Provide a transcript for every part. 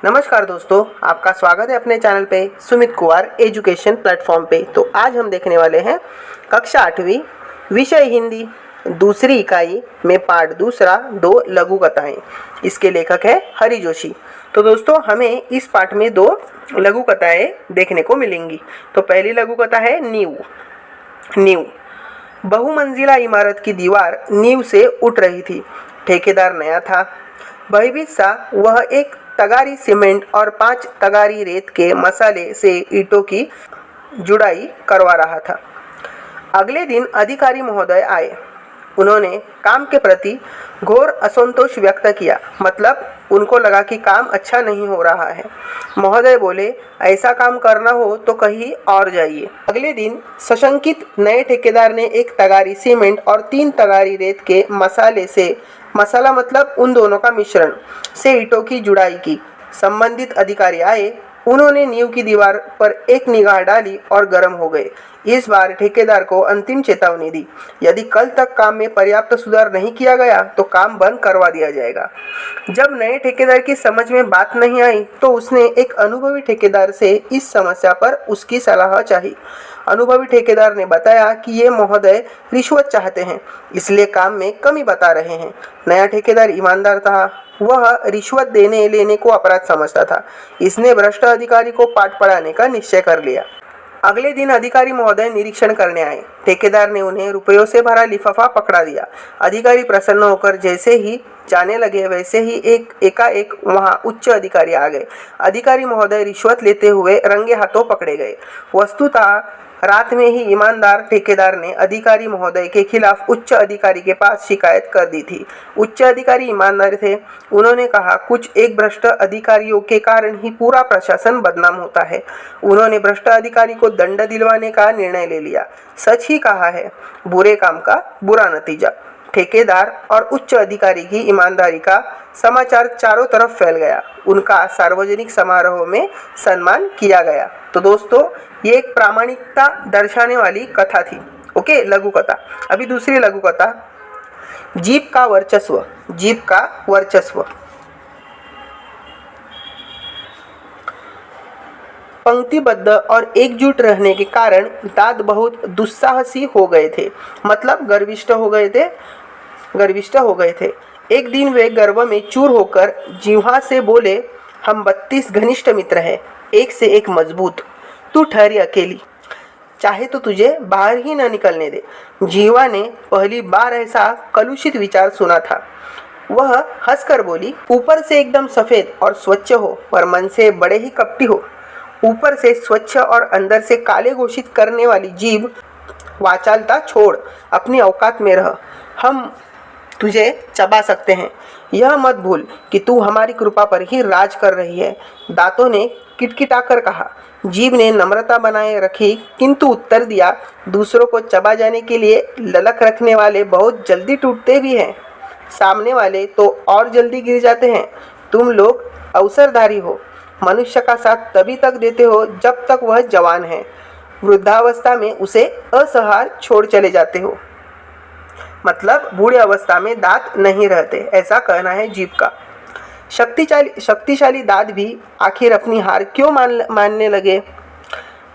नमस्कार दोस्तों, आपका स्वागत है अपने चैनल पे सुमित कुमार एजुकेशन प्लेटफॉर्म पे। तो आज हम देखने वाले हैं कक्षा 8वीं विषय हिंदी दूसरी इकाई में पाठ दूसरा 2 लघु कथाएँ। इसके लेखक है हरि जोशी। तो दोस्तों हमें इस पाठ में 2 लघु कथाएँ देखने को मिलेंगी। तो पहली लघु कथा है नींव। बहुमंजिला इमारत की दीवार नींव से उठ रही थी। ठेकेदार नया था। भयभीत सा वह एक तगारी सीमेंट और 5 तगारी रेत के मसाले से ईंटों की जुड़ाई करवा रहा था। अगले दिन अधिकारी महोदय आए। उन्होंने काम के प्रति घोर असंतोष व्यक्त किया। मतलब उनको लगा कि काम अच्छा नहीं हो रहा है। महोदय बोले, ऐसा काम करना हो तो कहीं और जाइए। अगले दिन सशंकित नए ठेकेदार ने एक तगारी सीमेंट और 3 तगारी रेत के मसाला मतलब उन दोनों का मिश्रण से ईंटों की जुड़ाई की। संबंधित अधिकारी आए। उन्होंने नींव की दीवार पर एक निगाह डाली और गर्म हो गए। इस बार ठेकेदार को अंतिम चेतावनी दी, यदि कल तक काम में पर्याप्त सुधार नहीं किया गया तो काम बंद करवा दिया जाएगा। जब नए ठेकेदार की समझ में बात नहीं आई तो उसने एक अनुभवी ठेकेदार से इस समस्या पर उसकी सलाह चाही। अनुभवी ठेकेदार ने बताया कि ये महोदय रिश्वत चाहते हैं, इसलिए काम में कमी बता रहे हैं। नया ठेकेदार ईमानदार था। वह रिश्वत देने लेने को अपराध समझता था। इसने भ्रष्ट अधिकारी को पाठ पढ़ाने का निश्चय कर लिया। अगले दिन अधिकारी महोदय निरीक्षण करने आए। ठेकेदार ने उन्हें रुपयों से भरा लिफाफा पकड़ा दिया। अधिकारी प्रसन्न होकर जैसे ही जाने लगे वैसे ही एकाएक वहां उच्च अधिकारी आ गए। अधिकारी महोदय रिश्वत लेते हुए रंगे हाथों पकड़े गए। वस्तुतः रात में ही ईमानदार ठेकेदार ने अधिकारी महोदय के खिलाफ उच्च अधिकारी के पास शिकायत कर दी थी। उच्च अधिकारी ईमानदार थे। उन्होंने कहा, कुछ एक भ्रष्ट अधिकारियों के कारण ही पूरा प्रशासन बदनाम होता है। उन्होंने भ्रष्ट अधिकारी को दंड दिलवाने का निर्णय ले लिया। सच ही कहा है, बुरे काम का बुरा नतीजा। ठेकेदार और उच्च अधिकारी की ईमानदारी का समाचार चारों तरफ फैल गया। उनका सार्वजनिक समारोह में सम्मान किया गया। तो दोस्तों ये एक प्रामाणिकता दर्शाने वाली कथा थी। ओके, लघु कथा। अभी दूसरी लघु कथा, जीभ का वर्चस्व। पंक्तिबद्ध और एकजुट रहने के कारण दाद बहुत दुस्साहसी हो गए थे। मतलब गर्विष्ठ हो गए थे। एक दिन वे गर्व में चूर होकर जिह्वा से बोले, हम 32 घनिष्ठ मित्र हैं, एक से एक मजबूत। तू ठहरी अकेली, चाहे तो तुझे बाहर ही न निकलने दे। जीवा ने पहली बार ऐसा कलुषित विचार सुना था। वह हंसकर बोली, ऊपर से एकदम सफेद और स्वच्छ हो पर मन से बड़े ही कपटी हो। ऊपर से स्वच्छ और अंदर से काले घोषित करने वाली जीभ, वाचालता छोड़, अपनी औकात में रह। हम तुझे चबा सकते हैं, यह मत भूल कि तू हमारी कृपा पर ही राज कर रही है। दांतों ने किटकिटाकर कहा। जीभ ने नम्रता बनाए रखी किंतु उत्तर दिया, दूसरों को चबा जाने के लिए ललक रखने वाले बहुत जल्दी टूटते भी हैं, सामने वाले तो और जल्दी गिर जाते हैं। तुम लोग अवसरधारी हो। मनुष्य का साथ तभी तक देते हो जब तक वह जवान है। वृद्धावस्था में उसे असहाय छोड़ चले जाते हो। मतलब बूढ़े अवस्था में दांत नहीं रहते, ऐसा कहना है जीभ का। शक्तिशाली दांत भी आखिर अपनी हार क्यों मानने लगे।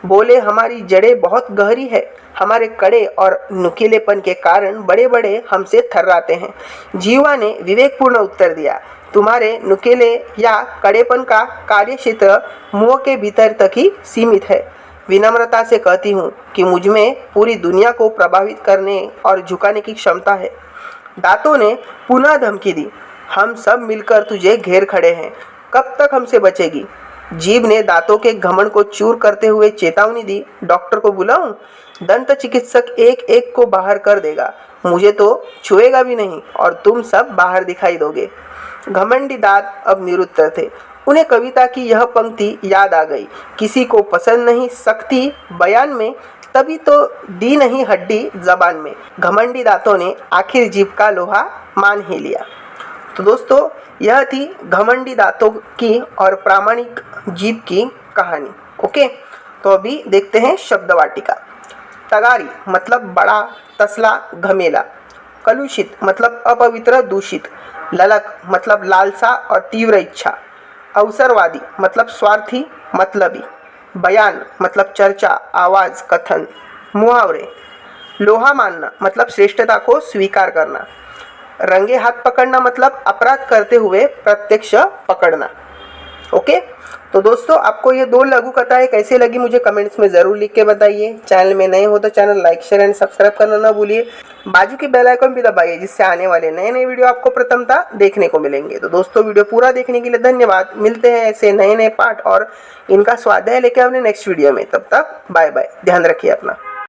बोले, हमारी जड़ें बहुत गहरी है। हमारे कड़े और नुकीलेपन के कारण बड़े बड़े हमसे थर्राते हैं। जीवा ने विवेकपूर्ण उत्तर दिया, तुम्हारे नुकीले या कड़ेपन का कार्यक्षेत्र मुंह के भीतर तक ही सीमित है। विनम्रता से कहती हूँ कि मुझमें पूरी दुनिया को प्रभावित करने और झुकाने की क्षमता है। दांतों ने पुनः धमकी दी, हम सब मिलकर तुझे घेर खड़े हैं, कब तक हमसे बचेगी। जीभ ने दांतों के घमंड को चूर करते हुए चेतावनी दी, डॉक्टर को बुलाऊं? दंत चिकित्सक एक एक को बाहर कर देगा, मुझे तो छुएगा भी नहीं और तुम सब बाहर दिखाई दोगे। घमंडी दांत अब निरुत्तर थे। उन्हें कविता की यह पंक्ति याद आ गई, किसी को पसंद नहीं सकती बयान में, तभी तो दी नहीं हड्डी जबान में। घमंडी दांतों ने आखिर जीभ का लोहा मान ही लिया। तो दोस्तों यह थी घमंडी दांतों की और प्रामाणिक जीभ की कहानी। ओके, तो अभी देखते हैं शब्द वाटिका। तगारी मतलब बड़ा, तसला, घमेला। कलुषित मतलब अपवित्र, दूषित। ललक मतलब लालसा और तीव्र इच्छा। अवसरवादी मतलब स्वार्थी मतलबी, बयान मतलब चर्चा, आवाज़, कथन, मुहावरे, लोहा मानना मतलब श्रेष्ठता को स्वीकार करना, रंगे हाथ पकड़ना मतलब अपराध करते हुए प्रत्यक्ष पकड़ना। ओके, तो दोस्तों आपको ये 2 लघु कथाएं कैसे लगी मुझे कमेंट्स में ज़रूर लिख के बताइए। चैनल में नए हो तो channel like share and subscribe करना ना भूलिए। बाजू की बेल आइकन भी दबाइए जिससे आने वाले नए नए वीडियो आपको प्रथमता देखने को मिलेंगे। तो दोस्तों वीडियो पूरा देखने के लिए धन्यवाद। मिलते हैं ऐसे नए नए पाठ और इनका स्वाध्याय लेके अपने नेक्स्ट वीडियो में। तब तक बाय बाय, ध्यान रखिए अपना।